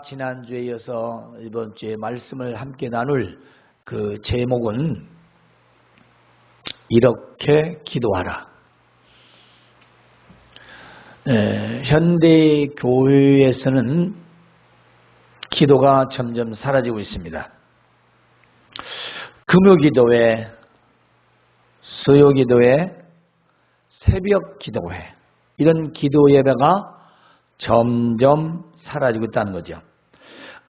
지난주에 이어서 이번 주에 말씀을 함께 나눌 그 제목은 이렇게 기도하라. 현대 교회에서는 기도가 점점 사라지고 있습니다. 금요기도회, 수요기도회, 새벽기도회 이런 기도 예배가 점점 사라지고 있다는 거죠.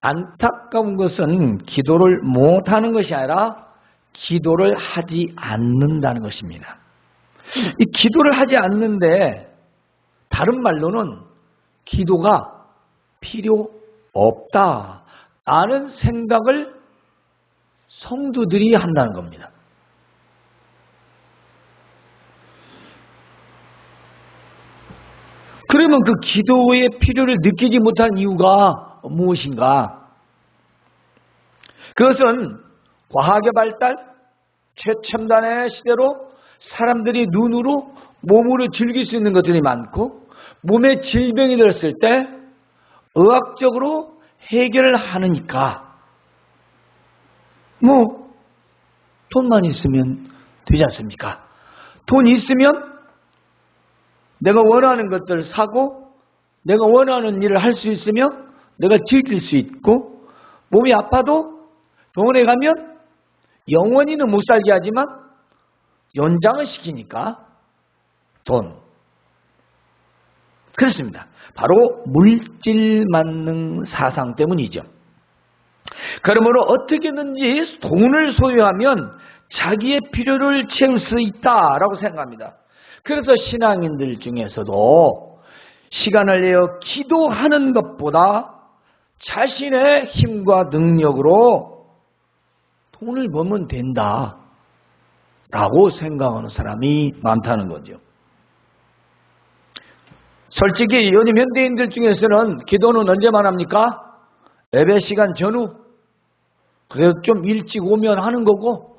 안타까운 것은 기도를 못하는 것이 아니라 기도를 하지 않는다는 것입니다. 이 기도를 하지 않는데 다른 말로는 기도가 필요 없다라는 생각을 성도들이 한다는 겁니다. 그러면 그 기도의 필요를 느끼지 못한 이유가 무엇인가? 그것은 과학의 발달, 최첨단의 시대로 사람들이 눈으로, 몸으로 즐길 수 있는 것들이 많고 몸에 질병이 들었을 때 의학적으로 해결을 하니까 돈만 있으면 되지 않습니까? 돈이 있으면 내가 원하는 것들을 사고 내가 원하는 일을 할 수 있으면 내가 즐길 수 있고 몸이 아파도 병원에 가면 영원히는 못 살게 하지만 연장을 시키니까 돈. 그렇습니다. 바로 물질 만능 사상 때문이죠. 그러므로 어떻게든지 돈을 소유하면 자기의 필요를 채울 수 있다라고 생각합니다. 그래서 신앙인들 중에서도 시간을 내어 기도하는 것보다 자신의 힘과 능력으로 돈을 벌면 된다라고 생각하는 사람이 많다는 거죠. 솔직히 요즘 현대인들 중에서는 기도는 언제만 합니까? 예배 시간 전후. 그래도 좀 일찍 오면 하는 거고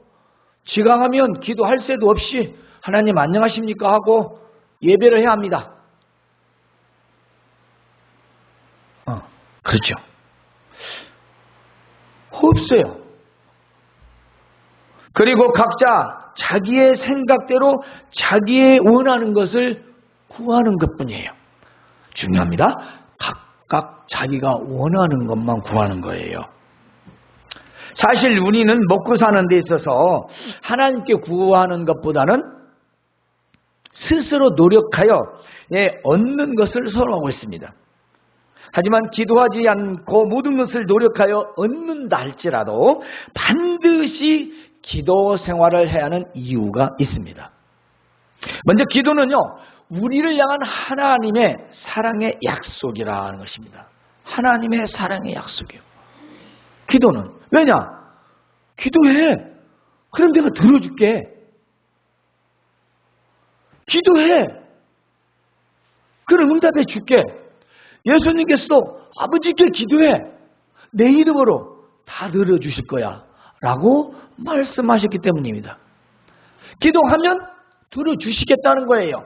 지각하면 기도할 새도 없이 하나님 안녕하십니까 하고 예배를 해야 합니다. 그렇죠. 없어요. 그리고 각자 자기의 생각대로 자기의 원하는 것을 구하는 것뿐이에요. 중요합니다. 각각 자기가 원하는 것만 구하는 거예요. 사실 우리는 먹고 사는 데 있어서 하나님께 구하는 것보다는 스스로 노력하여 얻는 것을 선호하고 있습니다. 하지만 기도하지 않고 모든 것을 노력하여 얻는다 할지라도 반드시 기도 생활을 해야 하는 이유가 있습니다. 먼저 기도는요, 우리를 향한 하나님의 사랑의 약속이라는 것입니다. 하나님의 사랑의 약속이요. 기도는 왜냐? 기도해. 그럼 내가 들어줄게. 기도해. 그럼 응답해 줄게. 예수님께서도 아버지께 기도해. 내 이름으로 다 들어주실 거야. 라고 말씀하셨기 때문입니다. 기도하면 들어주시겠다는 거예요.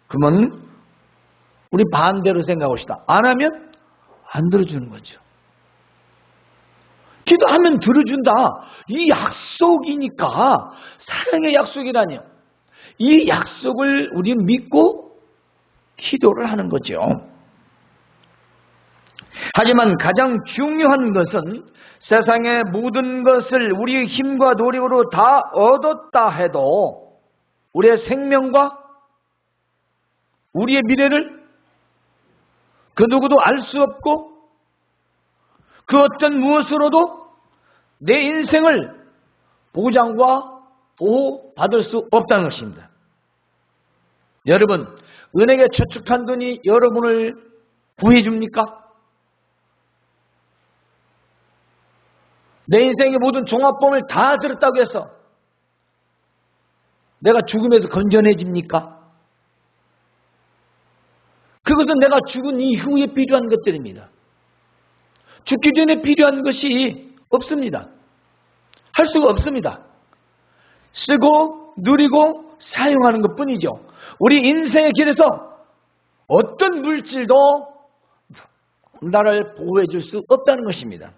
그러면 우리 반대로 생각합시다. 안 하면 안 들어주는 거죠. 기도하면 들어준다. 이 약속이니까 사랑의 약속이라니요. 이 약속을 우리는 믿고 기도를 하는 거죠. 하지만 가장 중요한 것은 세상의 모든 것을 우리의 힘과 노력으로 다 얻었다 해도 우리의 생명과 우리의 미래를 그 누구도 알 수 없고 그 어떤 무엇으로도 내 인생을 보장과 보호받을 수 없다는 것입니다. 여러분, 은행에 저축한 돈이 여러분을 구해줍니까? 내 인생의 모든 종합보험을 다 들었다고 해서 내가 죽음에서 건져내집니까? 그것은 내가 죽은 이후에 필요한 것들입니다. 죽기 전에 필요한 것이 없습니다. 할 수가 없습니다. 쓰고 누리고 사용하는 것뿐이죠. 우리 인생의 길에서 어떤 물질도 나라를 보호해 줄 수 없다는 것입니다.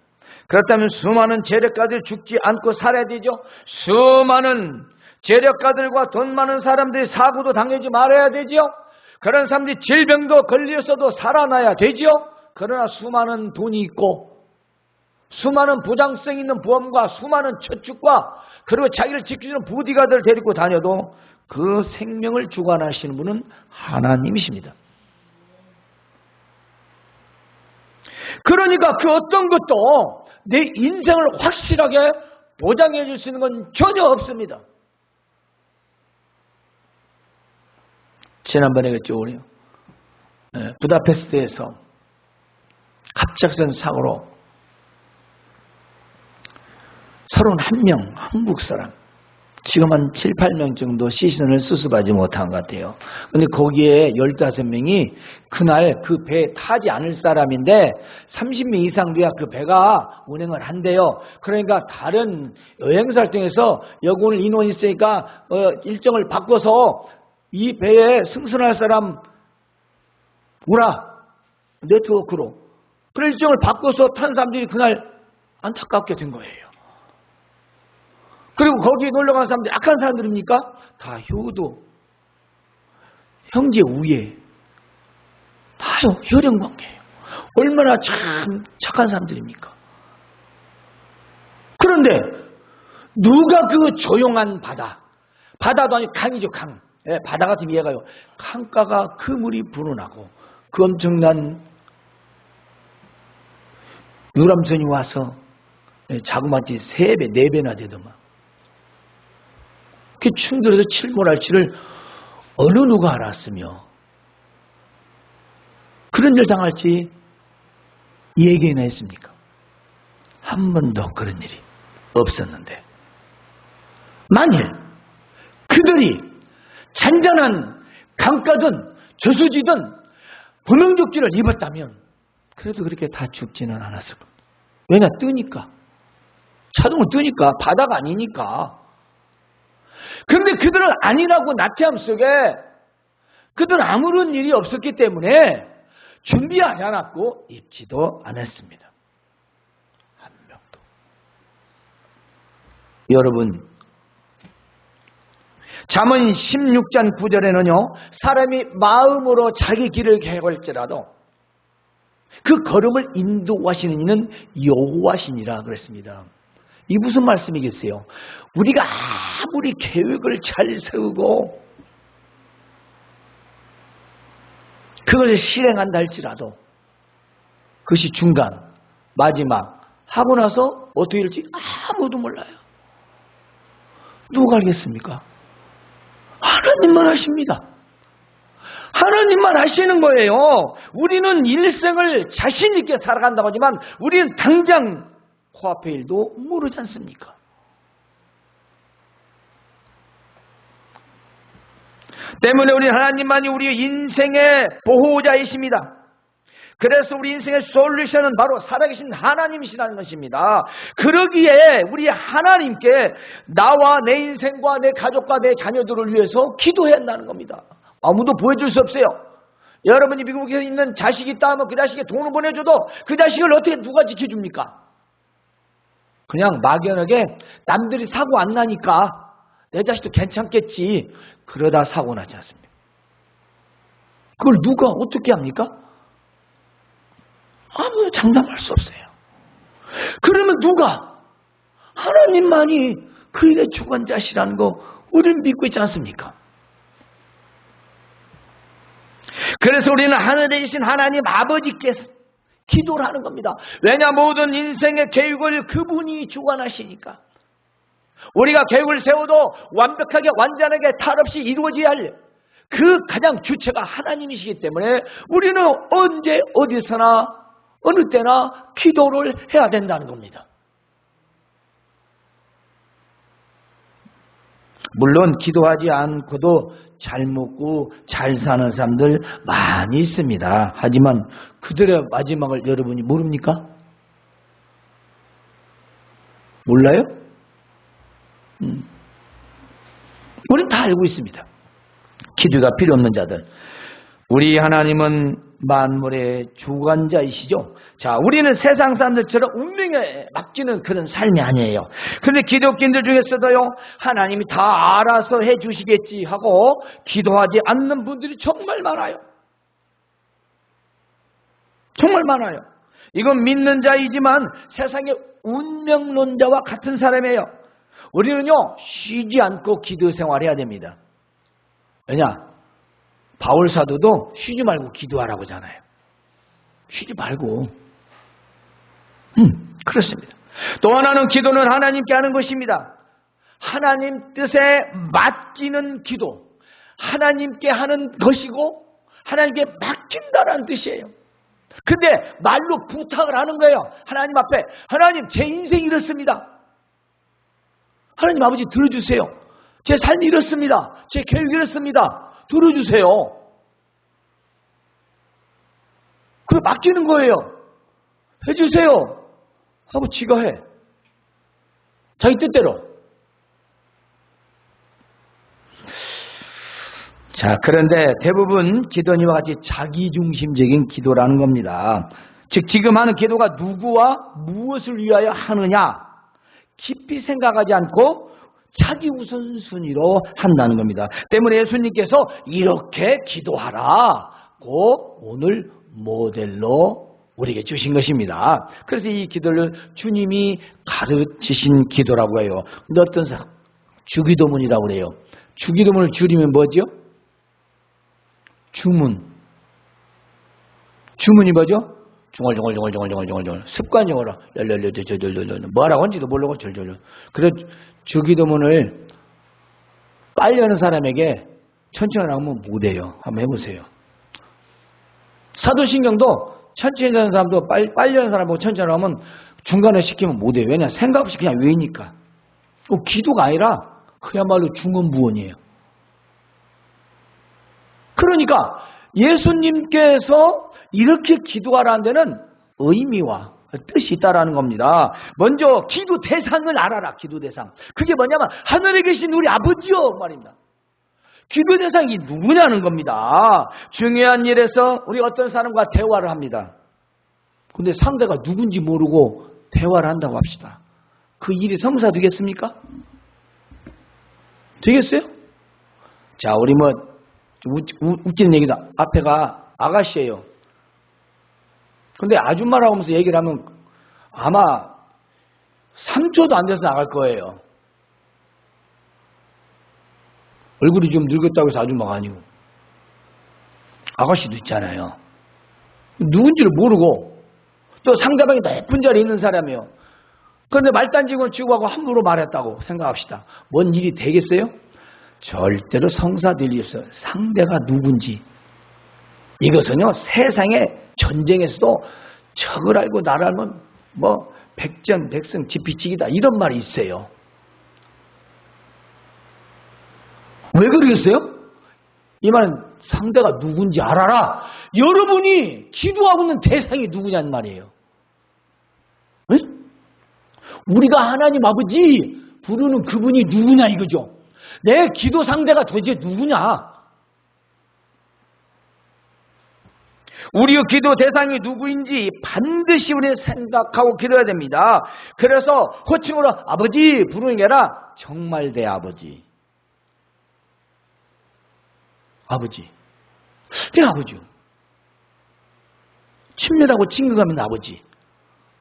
그렇다면 수많은 재력가들 죽지 않고 살아야 되죠. 수많은 재력가들과 돈 많은 사람들이 사고도 당하지 말아야 되죠. 그런 사람들이 질병도 걸렸어도 살아나야 되죠. 그러나 수많은 돈이 있고 수많은 보장성 있는 보험과 수많은 저축과 그리고 자기를 지켜주는 보디가드를 데리고 다녀도 그 생명을 주관하시는 분은 하나님이십니다. 그러니까 그 어떤 것도 내 인생을 확실하게 보장해 줄 수 있는 건 전혀 없습니다. 지난번에 그랬죠, 우리 부다페스트에서 갑작스런 사고로 31명 한국 사람, 지금 한 7, 8명 정도 시신을 수습하지 못한 것 같아요. 근데 거기에 15명이 그날 그 배에 타지 않을 사람인데 30명 이상 돼야 그 배가 운행을 한대요. 그러니까 다른 여행사를 통해서 여기 오늘 인원이 있으니까 일정을 바꿔서 이 배에 승선할 사람 오라, 네트워크로. 그런 일정을 바꿔서 탄 사람들이 그날 안타깝게 된 거예요. 그리고 거기에 놀러간 사람들이 악한 사람들입니까? 다 효도, 형제 우애, 다요, 혈연관계예요. 얼마나 참 착한 사람들입니까? 그런데 누가 그 조용한 바다도 아니고 강이죠, 강. 예, 바다 같은 이해가요. 강가가 그 물이 불어나고 그 엄청난 유람선이 와서 자그마치 3배, 4배나 되더만. 그 충돌해서 침몰할지를 어느 누가 알았으며 그런 일 당할지 이 얘기나 했습니까? 한 번도 그런 일이 없었는데 만일 그들이 잔잔한 강가든 저수지든 구명조끼를 입었다면 그래도 그렇게 다 죽지는 않았을 겁니다. 왜냐? 뜨니까. 자동으로 뜨니까. 바다가 아니니까. 그런데 그들은 아니라고 나태함 속에 그들은 아무런 일이 없었기 때문에 준비하지 않았고 입지도 않았습니다. 한 명도. 여러분, 잠언 16장 9절에는요, 사람이 마음으로 자기 길을 계획할지라도 그 걸음을 인도하시는 이는 여호와시니라 그랬습니다. 이 무슨 말씀이겠어요? 우리가 아무리 계획을 잘 세우고 그것을 실행한다 할지라도 그것이 중간, 마지막 하고 나서 어떻게 될지 아무도 몰라요. 누가 알겠습니까? 하나님만 하십니다. 하나님만 하시는 거예요. 우리는 일생을 자신 있게 살아간다고 하지만 우리는 당장 코앞의 일도 모르지 않습니까? 때문에 우리 하나님만이 우리 인생의 보호자이십니다. 그래서 우리 인생의 솔루션은 바로 살아계신 하나님이시라는 것입니다. 그러기에 우리 하나님께 나와 내 인생과 내 가족과 내 자녀들을 위해서 기도해야 한다는 겁니다. 아무도 보여줄 수 없어요. 여러분이 미국에 있는 자식이 있다 하면 그 자식에 돈을 보내줘도 그 자식을 어떻게 누가 지켜줍니까? 그냥 막연하게 남들이 사고 안 나니까 내 자식도 괜찮겠지 그러다 사고 나지 않습니까? 그걸 누가 어떻게 합니까? 아무 장담할 수 없어요. 그러면 누가? 하나님만이 그 일의 주관자시라는 거 우리는 믿고 있지 않습니까? 그래서 우리는 하늘에 계신 하나님 아버지께서 기도를 하는 겁니다. 왜냐? 모든 인생의 계획을 그분이 주관하시니까. 우리가 계획을 세워도 완벽하게 완전하게 탈 없이 이루어져야 할 그 가장 주체가 하나님이시기 때문에 우리는 언제 어디서나 어느 때나 기도를 해야 된다는 겁니다. 물론 기도하지 않고도 잘 먹고 잘 사는 사람들 많이 있습니다. 하지만 그들의 마지막을 여러분이 모릅니까? 몰라요? 우리는 다 알고 있습니다. 기도가 필요 없는 자들. 우리 하나님은 만물의 주관자이시죠. 자, 우리는 세상 사람들처럼 운명에 맡기는 그런 삶이 아니에요. 그런데 기독교인들 중에서도요, 하나님이 다 알아서 해주시겠지 하고 기도하지 않는 분들이 정말 많아요. 정말 많아요. 이건 믿는 자이지만 세상의 운명론자와 같은 사람이에요. 우리는요, 쉬지 않고 기도 생활해야 됩니다. 왜냐? 바울 사도도 쉬지 말고 기도하라고 하잖아요. 쉬지 말고. 그렇습니다. 또 하나는 기도는 하나님께 하는 것입니다. 하나님 뜻에 맡기는 기도. 하나님께 하는 것이고 하나님께 맡긴다라는 뜻이에요. 근데 말로 부탁을 하는 거예요. 하나님 앞에. 하나님, 제 인생이 이렇습니다. 하나님 아버지 들어주세요. 제 삶이 이렇습니다. 제 계획이 이렇습니다. 들어주세요. 그걸 맡기는 거예요. 해주세요 하고 지가 해. 자기 뜻대로. 자, 그런데 대부분 기도는 이와 같이 자기중심적인 기도라는 겁니다. 즉 지금 하는 기도가 누구와 무엇을 위하여 하느냐 깊이 생각하지 않고 자기 우선순위로 한다는 겁니다. 때문에 예수님께서 이렇게 기도하라고 오늘 모델로 우리에게 주신 것입니다. 그래서 이 기도를 주님이 가르치신 기도라고 해요. 근데 어떤 사람 주기도문이라고 그래요. 주기도문을 줄이면 뭐죠? 주문. 주문이 뭐죠? 중얼중얼 습관적으로 뭐라고 하는지도 모르고 절절절. 그래서 주기도문을 빨리 하는 사람에게 천천히 하면 못해요. 한번 해보세요. 사도신경도 천천히 하는 사람도 빨리 하는 사람하고 천천히 하면 중간에 시키면 못해요. 왜냐? 생각 없이 그냥 외니까. 기도가 아니라 그야말로 중언부언이에요. 그러니까 예수님께서 이렇게 기도하라는 데는 의미와 뜻이 있다라는 겁니다. 먼저 기도 대상을 알아라. 기도 대상. 그게 뭐냐면 하늘에 계신 우리 아버지요 말입니다. 기도 대상이 누구냐는 겁니다. 중요한 일에서 우리 어떤 사람과 대화를 합니다. 근데 상대가 누군지 모르고 대화를 한다고 합시다. 그 일이 성사 되겠습니까? 되겠어요? 자, 우리 웃기는 얘기다. 앞에가 아가씨예요. 근데 아줌마라고 하면서 얘기를 하면 아마 3초도 안 돼서 나갈 거예요. 얼굴이 좀 늙었다고 해서 아줌마가 아니고. 아가씨도 있잖아요. 누군지를 모르고 또 상대방이 높은 자리에 있는 사람이에요. 그런데 말단지고 치고하고 함부로 말했다고 생각합시다. 뭔 일이 되겠어요? 절대로 성사될 일이 없어요. 상대가 누군지. 이것은요, 세상의 전쟁에서도 적을 알고 나를 알면 백전, 지피지기다 이런 말이 있어요. 왜 그러겠어요? 이 말은 상대가 누군지 알아라. 여러분이 기도하고 있는 대상이 누구냐는 말이에요. 에? 우리가 하나님 아버지 부르는 그분이 누구냐 이거죠. 내 기도 상대가 도대체 누구냐? 우리의 기도 대상이 누구인지 반드시 우리는 생각하고 기도해야 됩니다. 그래서 호칭으로 아버지 부르는 게 아니라 정말 내 아버지. 아버지. 내 아버지요. 친밀하고 친근하면 아버지.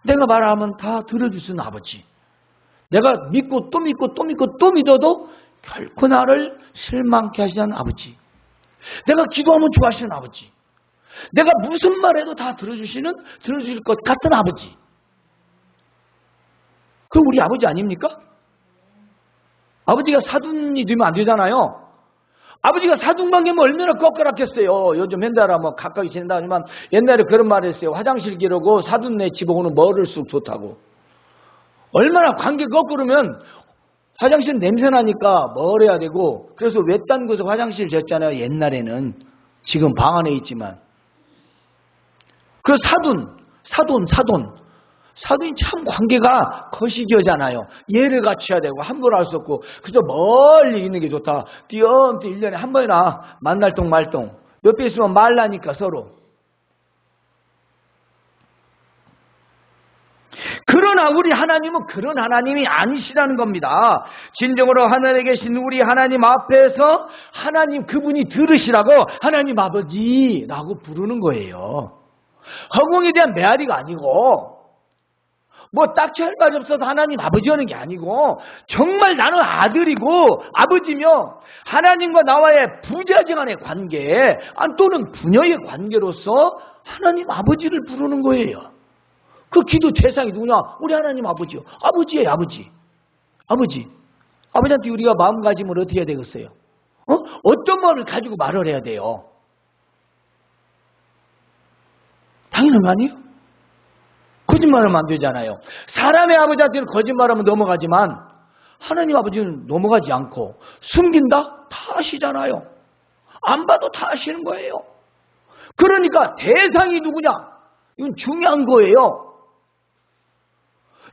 내가 말하면 다 들어주시는 아버지. 내가 믿고 또 믿고 또 믿고 또 믿어도 결코 나를 실망케 하시는 아버지. 내가 기도하면 좋아하시는 아버지. 내가 무슨 말해도 다 들어주실 것 같은 아버지. 그럼 우리 아버지 아닙니까? 아버지가 사돈이 되면 안 되잖아요. 아버지가 사돈만 되면 얼마나 꺾어놨겠어요. 요즘 옛날에 가까이 지낸다 하지만 옛날에 그런 말을 했어요. 화장실 기르고 사돈네 집어오는 멀을수록 좋다고. 얼마나 관계 거꾸르면 화장실 냄새나니까 멀어야 되고, 그래서 외딴 곳에 화장실 졌잖아요. 옛날에는. 지금 방 안에 있지만. 그 사돈이 참 관계가 거시기하잖아요. 예를 갖춰야 되고 함부로 할 수 없고, 그저 멀리 있는 게 좋다. 띄엄띄엄 1년에 한 번이나 만날 동 말동. 옆에 있으면 말라니까 서로. 그러나 우리 하나님은 그런 하나님이 아니시라는 겁니다. 진정으로 하늘에 계신 우리 하나님 앞에서 하나님 그분이 들으시라고 하나님 아버지라고 부르는 거예요. 허공에 대한 메아리가 아니고 뭐 딱히 할 말이 없어서 하나님 아버지 하는 게 아니고 정말 나는 아들이고 아버지며 하나님과 나와의 부자지간의 관계 또는 부녀의 관계로서 하나님 아버지를 부르는 거예요. 그 기도 대상이 누구냐? 우리 하나님 아버지요. 아버지예요. 아버지. 아버지한테 우리가 마음가짐을 어떻게 해야 되겠어요? 어떤 마음을 가지고 말을 해야 돼요? 당연한 거 아니에요? 거짓말하면 안 되잖아요. 사람의 아버지한테는 거짓말하면 넘어가지만 하나님 아버지는 넘어가지 않고 숨긴다? 다 아시잖아요. 안 봐도 다 아시는 거예요. 그러니까 대상이 누구냐? 이건 중요한 거예요.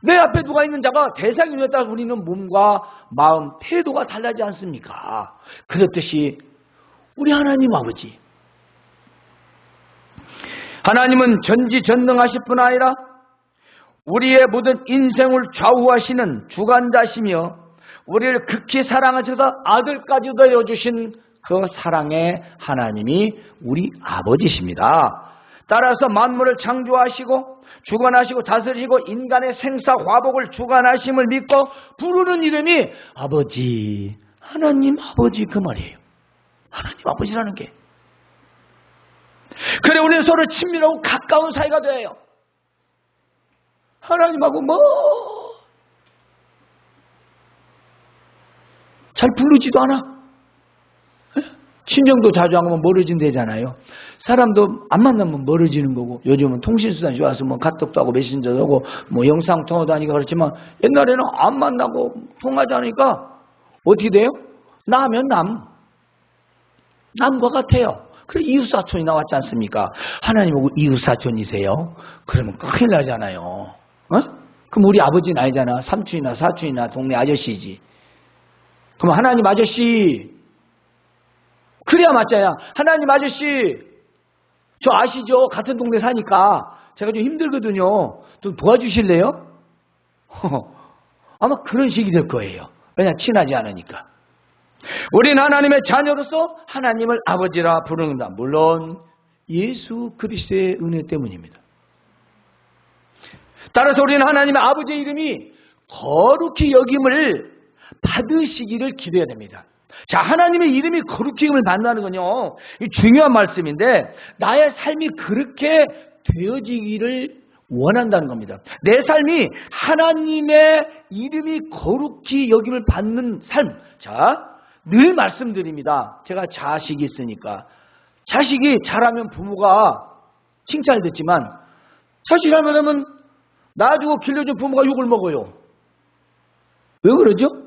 내 앞에 누가 있는 자가 대상이 누구에 따라서 우리는 몸과 마음, 태도가 달라지지 않습니까? 그렇듯이 우리 하나님 아버지. 하나님은 전지전능하실 뿐 아니라 우리의 모든 인생을 좌우하시는 주관자시며 우리를 극히 사랑하셔서 아들까지도 내어주신 그 사랑의 하나님이 우리 아버지십니다. 따라서 만물을 창조하시고 주관하시고 다스리시고 인간의 생사 화복을 주관하심을 믿고 부르는 이름이 아버지, 하나님 아버지 그 말이에요. 하나님 아버지라는 게. 그래 우리는 서로 친밀하고 가까운 사이가 돼요. 하나님하고 잘 부르지도 않아. 친정도 자주 안 가면 멀어진대잖아요. 사람도 안 만나면 멀어지는 거고 요즘은 통신수단이 좋아서 카톡도 하고 메신저도 하고 영상통화도 하니까 그렇지만 옛날에는 안 만나고 통화하지 않으니까 어떻게 돼요? 나면 남과 같아요. 그래 이웃사촌이 나왔지 않습니까? 하나님하고 이웃사촌이세요? 그러면 큰일 나잖아요. 그럼 우리 아버지는 아니잖아. 삼촌이나 사촌이나 동네 아저씨지. 그럼 하나님 아저씨 그래야 맞자야. 하나님 아저씨 저 아시죠? 같은 동네 사니까 제가 좀 힘들거든요. 좀 도와주실래요? 아마 그런 식이 될 거예요. 왜냐 친하지 않으니까. 우리는 하나님의 자녀로서 하나님을 아버지라 부르는다. 물론 예수 그리스도의 은혜 때문입니다. 따라서 우리는 하나님의 아버지의 이름이 거룩히 여김을 받으시기를 기도해야 됩니다. 자, 하나님의 이름이 거룩히 여김을 받는다는 건요, 중요한 말씀인데 나의 삶이 그렇게 되어지기를 원한다는 겁니다. 내 삶이 하나님의 이름이 거룩히 여김을 받는 삶. 자, 늘 말씀드립니다. 제가 자식이 있으니까 자식이 잘하면 부모가 칭찬을 듣지만 자식이 잘못하면 낳아주고 길러준 부모가 욕을 먹어요. 왜 그러죠?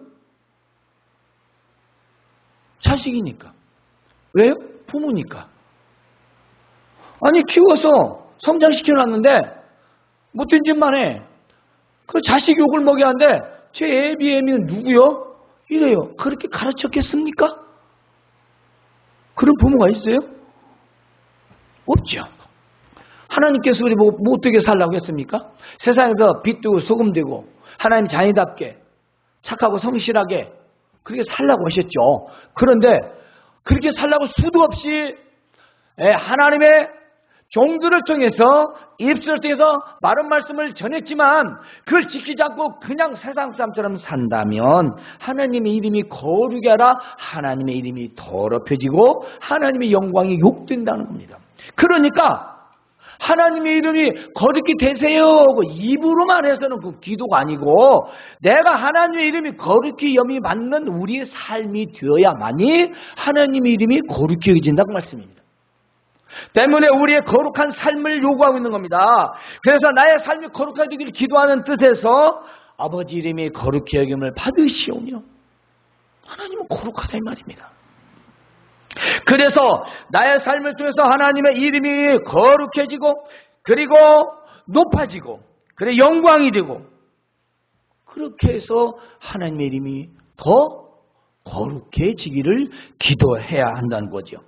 자식이니까. 왜요? 부모니까. 아니 키워서 성장시켜놨는데 못된 짓만 해. 그 자식 욕을 먹여야 하는데 제 애비애미는 누구요? 이래요. 그렇게 가르쳤겠습니까? 그런 부모가 있어요? 없죠. 하나님께서 우리 보고 뭐 어떻게 살라고 했습니까? 세상에서 빛되고 소금되고 하나님 자녀답게 착하고 성실하게 그렇게 살라고 하셨죠. 그런데 그렇게 살라고 수도 없이 하나님의 종들을 통해서 입술을 통해서 바른 말씀을 전했지만 그걸 지키지 않고 그냥 세상 사람처럼 산다면 하나님의 이름이 거룩히 하라 하나님의 이름이 더럽혀지고 하나님의 영광이 욕된다는 겁니다. 그러니까 하나님의 이름이 거룩히 되세요 입으로만 해서는 그 기도가 아니고 내가 하나님의 이름이 거룩히 염이 받는 우리의 삶이 되어야만이 하나님의 이름이 거룩히 여겨진다고 말씀입니다. 때문에 우리의 거룩한 삶을 요구하고 있는 겁니다. 그래서 나의 삶이 거룩하기를 기도하는 뜻에서 아버지 이름이 거룩히 여김을 받으시오며 하나님은 거룩하다 이 말입니다. 그래서 나의 삶을 통해서 하나님의 이름이 거룩해지고 그리고 높아지고 그리고 영광이 되고 그렇게 해서 하나님의 이름이 더 거룩해지기를 기도해야 한다는 거죠.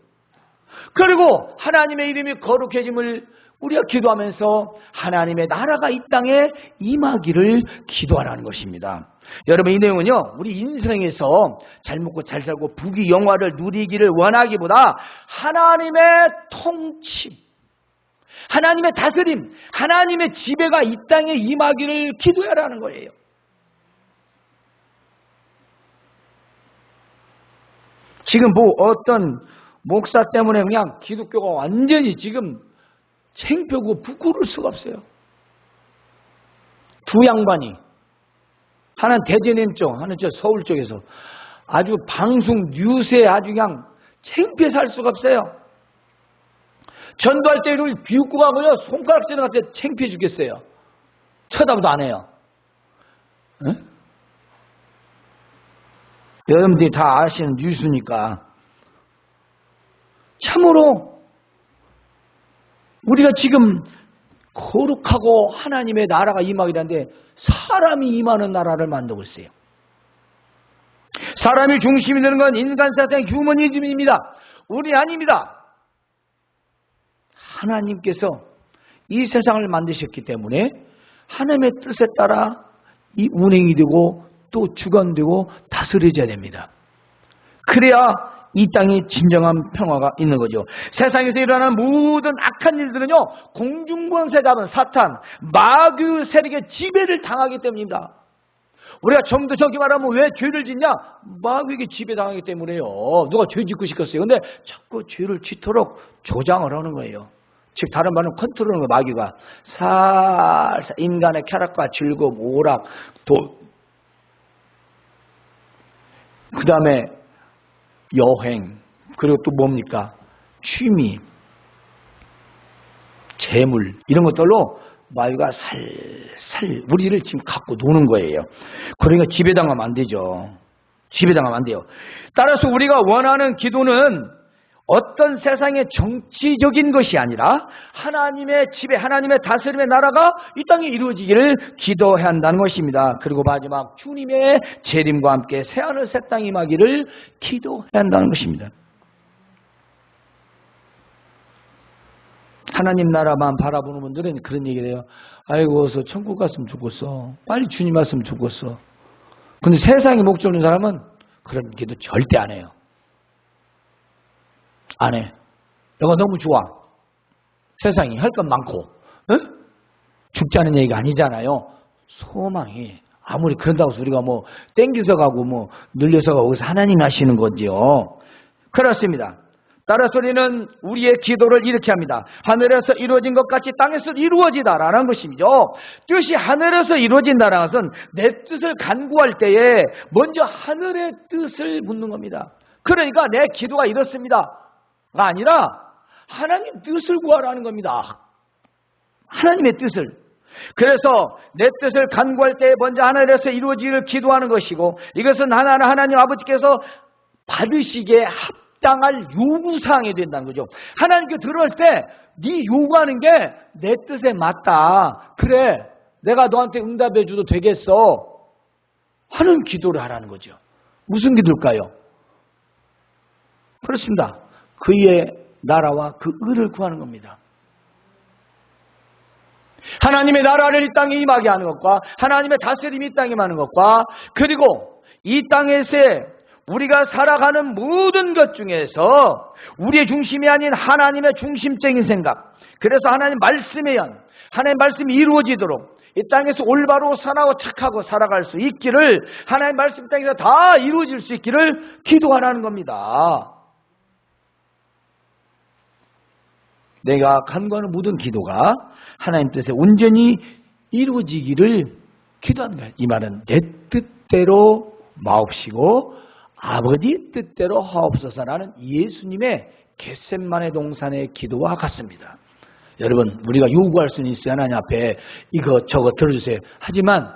그리고 하나님의 이름이 거룩해짐을 우리가 기도하면서 하나님의 나라가 이 땅에 임하기를 기도하라는 것입니다. 여러분, 이 내용은요, 우리 인생에서 잘 먹고 잘 살고 부귀 영화를 누리기를 원하기보다 하나님의 통치, 하나님의 다스림, 하나님의 지배가 이 땅에 임하기를 기도하라는 거예요. 지금 뭐 어떤 목사 때문에 그냥 기독교가 완전히 지금 창피하고 부끄러울 수가 없어요. 두 양반이, 하나는 대전인 쪽, 하나는 저 서울 쪽에서 아주 방송 뉴스에 아주 그냥 창피해 살 수가 없어요. 전도할 때 이를 비웃고 가고요, 손가락 쓰는 것 같아 창피해 죽겠어요. 쳐다보도 안 해요. 응? 여러분들이 다 아시는 뉴스니까. 참으로 우리가 지금 거룩하고 하나님의 나라가 임하기라는데 사람이 임하는 나라를 만들고 있어요. 사람이 중심이 되는 건 인간 사상의 휴머니즘입니다. 우리 아닙니다. 하나님께서 이 세상을 만드셨기 때문에 하나님의 뜻에 따라 이 운행이 되고 또 주관되고 다스려져야 됩니다. 그래야 이 땅에 진정한 평화가 있는 거죠. 세상에서 일어나는 모든 악한 일들은요, 공중권세 잡은 사탄, 마귀 세력의 지배를 당하기 때문입니다. 우리가 좀 더 저기 말하면 왜 죄를 짓냐? 마귀에게 지배당하기 때문에요. 누가 죄 짓고 싶겠어요. 근데 자꾸 죄를 짓도록 조장을 하는 거예요. 즉 다른 말은 컨트롤하는 거예요. 마귀가 살살 인간의 쾌락과 즐거움, 오락, 그 다음에 여행, 그리고 또 뭡니까? 취미, 재물, 이런 것들로 마귀가 살살 우리를 지금 갖고 노는 거예요. 그러니까 지배당하면 안 되죠. 지배당하면 안 돼요. 따라서 우리가 원하는 기도는 어떤 세상의 정치적인 것이 아니라 하나님의 지배, 하나님의 다스림의 나라가 이 땅에 이루어지기를 기도해야 한다는 것입니다. 그리고 마지막 주님의 재림과 함께 새하늘 새 땅이 임하기를 기도해야 한다는 것입니다. 하나님 나라만 바라보는 분들은 그런 얘기를 해요. 아이고, 어서 천국 갔으면 좋겠어. 빨리 주님 왔으면 좋겠어. 근데 세상에 목적 없는 사람은 그런 기도 절대 안 해요. 안 해. 내가 너무 좋아. 세상이 할 것 많고, 응? 죽자는 얘기가 아니잖아요. 소망이. 아무리 그런다고 해서 우리가 뭐 땡겨서 가고 뭐 늘려서 가고 그래서 하나님 하시는 거지요. 그렇습니다. 따라서 우리는 우리의 기도를 이렇게 합니다. 하늘에서 이루어진 것 같이 땅에서 이루어지다라는 것이죠. 뜻이 하늘에서 이루어진다라는 것은 내 뜻을 간구할 때에 먼저 하늘의 뜻을 묻는 겁니다. 그러니까 내 기도가 이렇습니다. 가 아니라 하나님 뜻을 구하라는 겁니다. 하나님의 뜻을. 그래서 내 뜻을 간구할 때 먼저 하늘에서 이루어지기를 기도하는 것이고, 이것은 하나님 아버지께서 받으시기에 합당할 요구사항이 된다는 거죠. 하나님께 들어올 때 네 요구하는 게 내 뜻에 맞다. 그래, 내가 너한테 응답해 줘도 되겠어 하는 기도를 하라는 거죠. 무슨 기도일까요? 그렇습니다. 그의 나라와 그 의를 구하는 겁니다. 하나님의 나라를 이 땅에 임하게 하는 것과 하나님의 다스림이 이 땅에 임하는 것과, 그리고 이 땅에서 우리가 살아가는 모든 것 중에서 우리의 중심이 아닌 하나님의 중심적인 생각, 그래서 하나님 말씀의 연, 하나님 말씀이 이루어지도록 이 땅에서 올바로 선하고 착하고 살아갈 수 있기를, 하나님 말씀 땅에서 다 이루어질 수 있기를 기도하라는 겁니다. 내가 간구하는 모든 기도가 하나님 뜻에 온전히 이루어지기를 기도하는 거예요. 이 말은 내 뜻대로 마옵시고 아버지 뜻대로 하옵소서라는 예수님의 겟셋마네 동산의 기도와 같습니다. 여러분, 우리가 요구할 수는 있어요. 하나님 앞에 이거 저거 들어주세요. 하지만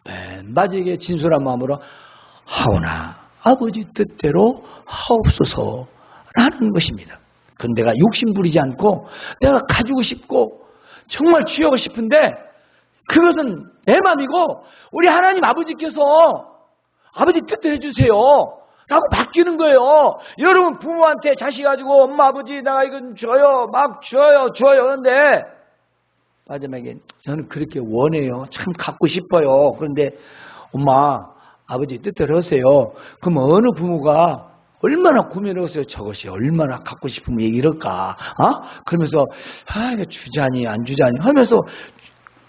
맨 마지막에 진솔한 마음으로 하오나 아버지 뜻대로 하옵소서라는 것입니다. 그건 내가 욕심 부리지 않고 내가 가지고 싶고 정말 취하고 싶은데 그것은 내 마음이고 우리 하나님 아버지께서 아버지 뜻대로 해주세요 라고 맡기는 거예요. 여러분 부모한테 자식 가지고 엄마 아버지 내가 이건 줘요 막 줘요 그런데 마지막에 저는 그렇게 원해요. 참 갖고 싶어요. 그런데 엄마, 아버지 뜻대로 하세요. 그럼 어느 부모가 얼마나 고민을 했어요. 저것이 얼마나 갖고 싶으면 이럴까? 그러면서 이거 주자니 안 주자니 하면서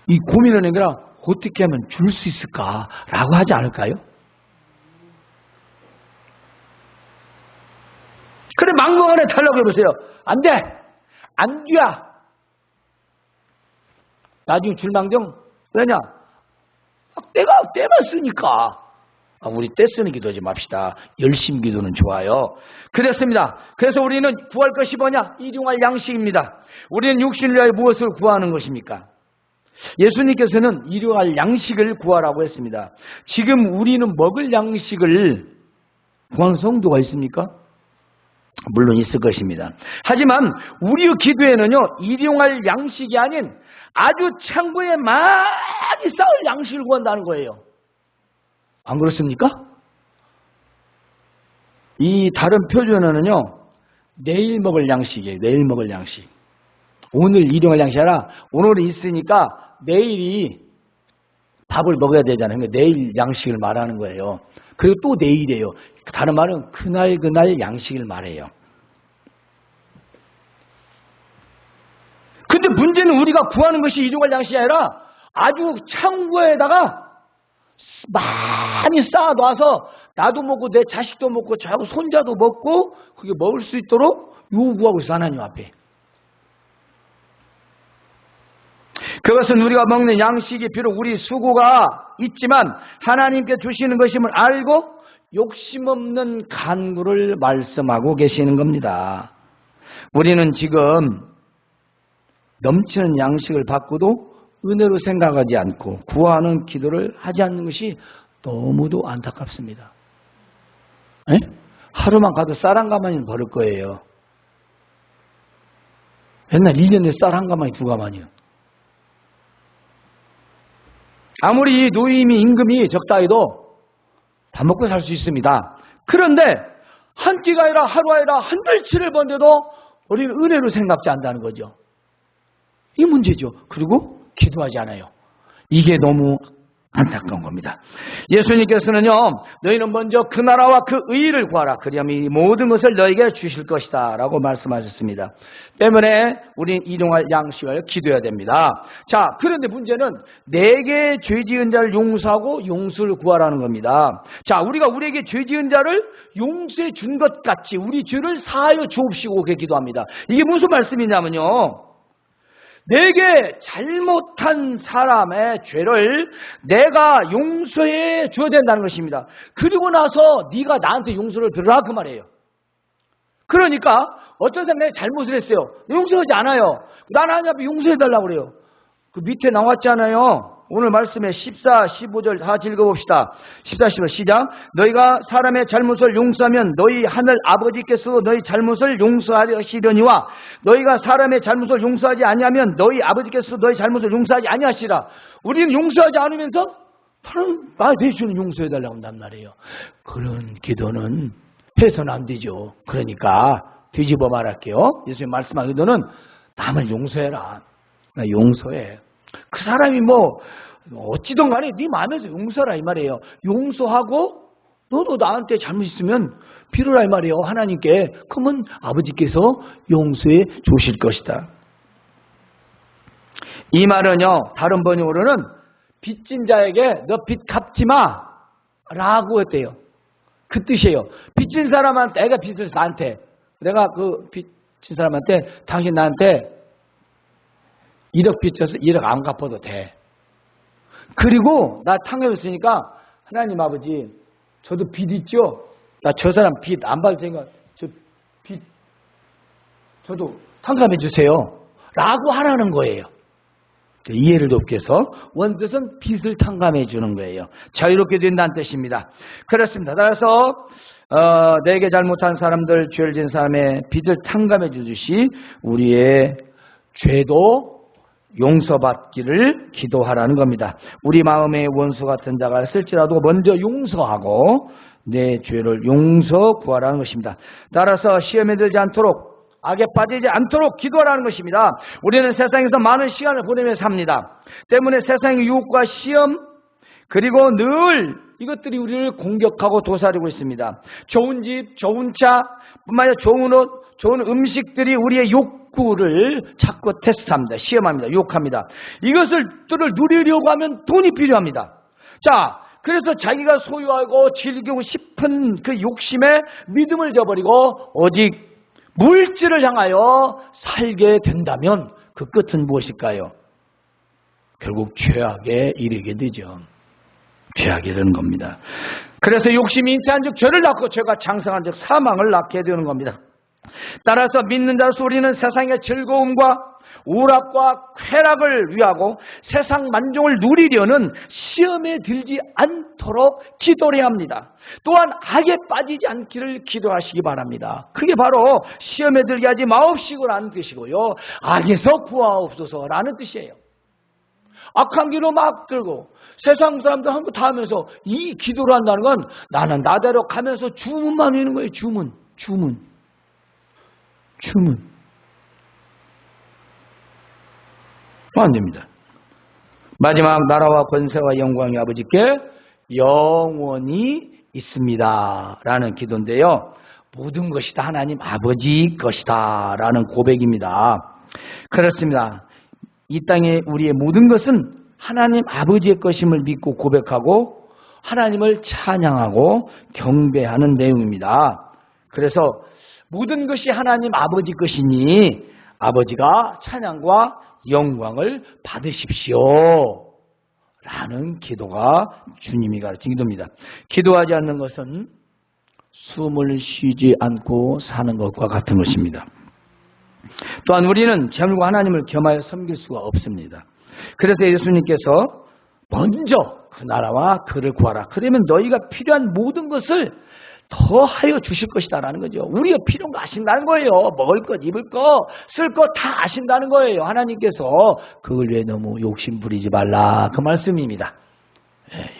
이 고민을 하는 게라 어떻게 하면 줄 수 있을까라고 하지 않을까요? 그래 막무가내 달라고 해보세요. 안 돼! 안 줘야! 나중에 줄망정 왜냐? 때만 쓰니까. 우리 때 쓰는 기도하지 맙시다. 열심 기도는 좋아요. 그렇습니다. 그래서 우리는 구할 것이 뭐냐? 일용할 양식입니다. 우리는 육신을 위하여 무엇을 구하는 것입니까? 예수님께서는 일용할 양식을 구하라고 했습니다. 지금 우리는 먹을 양식을 구하는 성도가 있습니까? 물론 있을 것입니다. 하지만 우리의 기도에는요, 일용할 양식이 아닌 아주 창고에 많이 쌓을 양식을 구한다는 거예요. 안 그렇습니까? 이 다른 표준어는요, 내일 먹을 양식이에요. 내일 먹을 양식. 오늘 일용할 양식이 아니라 오늘이 있으니까 내일이 밥을 먹어야 되잖아요. 그러니까 내일 양식을 말하는 거예요. 그리고 또 내일이에요. 다른 말은 그날 양식을 말해요. 근데 문제는 우리가 구하는 것이 일용할 양식이 아니라 아주 창고에다가 많이 쌓아놔서 나도 먹고 내 자식도 먹고 자고 손자도 먹고 그게 먹을 수 있도록 요구하고 있어, 하나님 앞에. 그것은 우리가 먹는 양식이 비록 우리 수고가 있지만 하나님께 주시는 것임을 알고 욕심 없는 간구를 말씀하고 계시는 겁니다. 우리는 지금 넘치는 양식을 받고도 은혜로 생각하지 않고 구하는 기도를 하지 않는 것이 너무도 안타깝습니다. 에? 하루만 가도 쌀 한 가마니는 버릴 거예요. 맨날 1년에 쌀 한 가마니 두 가마니요. 아무리 노임이 임금이 적다 해도 밥 먹고 살 수 있습니다. 그런데 한 끼가 아니라 하루 아니라 한 달치를 번데도 우리는 은혜로 생각지 않는다는 거죠. 이 문제죠. 그리고 기도하지 않아요. 이게 너무 안타까운 겁니다. 예수님께서는요, 너희는 먼저 그 나라와 그 의의를 구하라. 그리하면 이 모든 것을 너에게 주실 것이다 라고 말씀하셨습니다. 때문에 우리는 일용할 양식을 기도해야 됩니다. 자, 그런데 문제는 내게 죄 지은 자를 용서하고 용서를 구하라는 겁니다. 자, 우리가 우리에게 죄 지은 자를 용서해 준 것 같이 우리 죄를 사하여 주옵시고 그렇게 기도합니다. 이게 무슨 말씀이냐면요, 내게 잘못한 사람의 죄를 내가 용서해 줘야 된다는 것입니다. 그리고 나서 네가 나한테 용서를 들으라 그 말이에요. 그러니까 어떤 사람이 내가 잘못을 했어요. 용서하지 않아요. 나는 하나님 앞에 용서해달라고 그래요. 그 밑에 나왔잖아요. 오늘 말씀에 14, 15절 다 읽어봅시다. 14, 15 시작. 너희가 사람의 잘못을 용서하면 너희 하늘 아버지께서 너희 잘못을 용서하시려니와 너희가 사람의 잘못을 용서하지 아니하면 너희 아버지께서 너희 잘못을 용서하지 아니하시라. 우리는 용서하지 않으면서 나 대신은 용서해달라고 한단 말이에요. 그런 기도는 해서는 안 되죠. 그러니까 뒤집어 말할게요. 예수님 말씀한 기도는 남을 용서해라. 나 용서해. 그 사람이 뭐 어찌든 간에 네 마음에서 용서라 이 말이에요. 용서하고 너도 나한테 잘못 있으면 빌어라 이 말이에요. 하나님께. 그러면 아버지께서 용서해 주실 것이다. 이 말은요, 다른 번역으로는 빚진 자에게 너 빚 갚지 마 라고 했대요. 그 뜻이에요. 빚진 사람한테, 내가 빚을 나한테, 내가 그 빚진 사람한테 당신 나한테 1억 빚져서 1억 안 갚아도 돼. 그리고 나 탕감했으니까 하나님 아버지 저도 빚 있죠? 나 저 사람 빚 안 받을 테니까 저 빚 저도 탕감해 주세요 라고 하라는 거예요. 이해를 돕기 위해서 원뜻은 빚을 탕감해 주는 거예요. 자유롭게 된다는 뜻입니다. 그렇습니다. 따라서 내게 잘못한 사람들, 죄를 지은 사람의 빚을 탕감해 주듯이 우리의 죄도 용서받기를 기도하라는 겁니다. 우리 마음에 원수 같은 자가 있을지라도 먼저 용서하고 내 죄를 용서 구하라는 것입니다. 따라서 시험에 들지 않도록 악에 빠지지 않도록 기도하라는 것입니다. 우리는 세상에서 많은 시간을 보내며 삽니다. 때문에 세상의 유혹과 시험 그리고 늘 이것들이 우리를 공격하고 도사리고 있습니다. 좋은 집, 좋은 차, 뿐만 아니라 좋은 옷, 좋은 음식들이 우리의 욕구를 자꾸 테스트합니다. 시험합니다. 유혹합니다. 이것을 누리려고 하면 돈이 필요합니다. 자, 그래서 자기가 소유하고 즐기고 싶은 그 욕심에 믿음을 저버리고 오직 물질을 향하여 살게 된다면 그 끝은 무엇일까요? 결국 죄악에 이르게 되죠. 죄악에 이르는 겁니다. 그래서 욕심이 잉태한즉 죄를 낳고 죄가 장성한즉 사망을 낳게 되는 겁니다. 따라서 믿는 자로서 우리는 세상의 즐거움과 우락과 쾌락을 위하고 세상 만족을 누리려는 시험에 들지 않도록 기도해야 합니다. 또한 악에 빠지지 않기를 기도하시기 바랍니다. 그게 바로 시험에 들게 하지 마옵시고라는 뜻이고요. 악에서 구하옵소서라는 뜻이에요. 악한 길로 막 들고 세상 사람들 한 거 다 하면서 이 기도를 한다는 건 나는 나대로 가면서 주문만 외우는 거예요. 주문. 안 됩니다. 마지막 나라와 권세와 영광이 아버지께 영원히 있습니다 라는 기도인데요. 모든 것이 다 하나님 아버지 것이다 라는 고백입니다. 그렇습니다. 이 땅에 우리의 모든 것은 하나님 아버지의 것임을 믿고 고백하고 하나님을 찬양하고 경배하는 내용입니다. 그래서 모든 것이 하나님 아버지 것이니 아버지가 찬양과 영광을 받으십시오 라는 기도가 주님이 가르친 기도입니다. 기도하지 않는 것은 숨을 쉬지 않고 사는 것과 같은 것입니다. 또한 우리는 재물과 하나님을 겸하여 섬길 수가 없습니다. 그래서 예수님께서 먼저 그 나라와 그를 구하라. 그러면 너희가 필요한 모든 것을 더하여 주실 것이다 라는 거죠. 우리가 필요한 거 아신다는 거예요. 먹을 것, 입을 것, 쓸 것 다 아신다는 거예요. 하나님께서 그걸 위해 너무 욕심 부리지 말라 그 말씀입니다.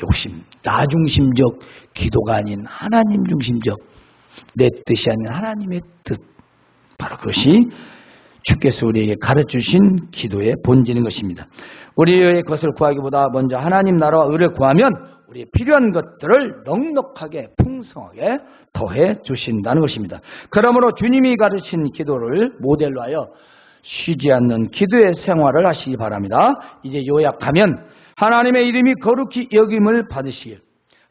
욕심, 나 중심적 기도가 아닌 하나님 중심적, 내 뜻이 아닌 하나님의 뜻, 바로 그것이 주께서 우리에게 가르쳐주신 기도의 본질인 것입니다. 우리의 것을 구하기보다 먼저 하나님 나라와 의를 구하면 우리의 필요한 것들을 넉넉하게 풍성하게 더해 주신다는 것입니다. 그러므로 주님이 가르친 기도를 모델로 하여 쉬지 않는 기도의 생활을 하시기 바랍니다. 이제 요약하면 하나님의 이름이 거룩히 여김을 받으시길,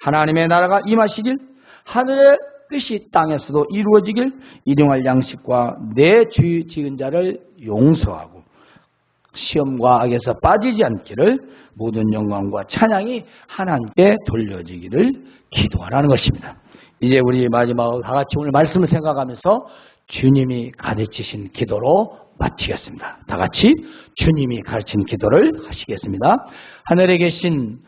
하나님의 나라가 임하시길, 하늘의 뜻이 땅에서도 이루어지길, 일용할 양식과 내 주 지은 자를 용서하고 시험과 악에서 빠지지 않기를, 모든 영광과 찬양이 하나님께 돌려지기를 기도하라는 것입니다. 이제 우리 마지막으로 다 같이 오늘 말씀을 생각하면서 주님이 가르치신 기도로 마치겠습니다. 다 같이 주님이 가르친 기도를 하시겠습니다. 하늘에 계신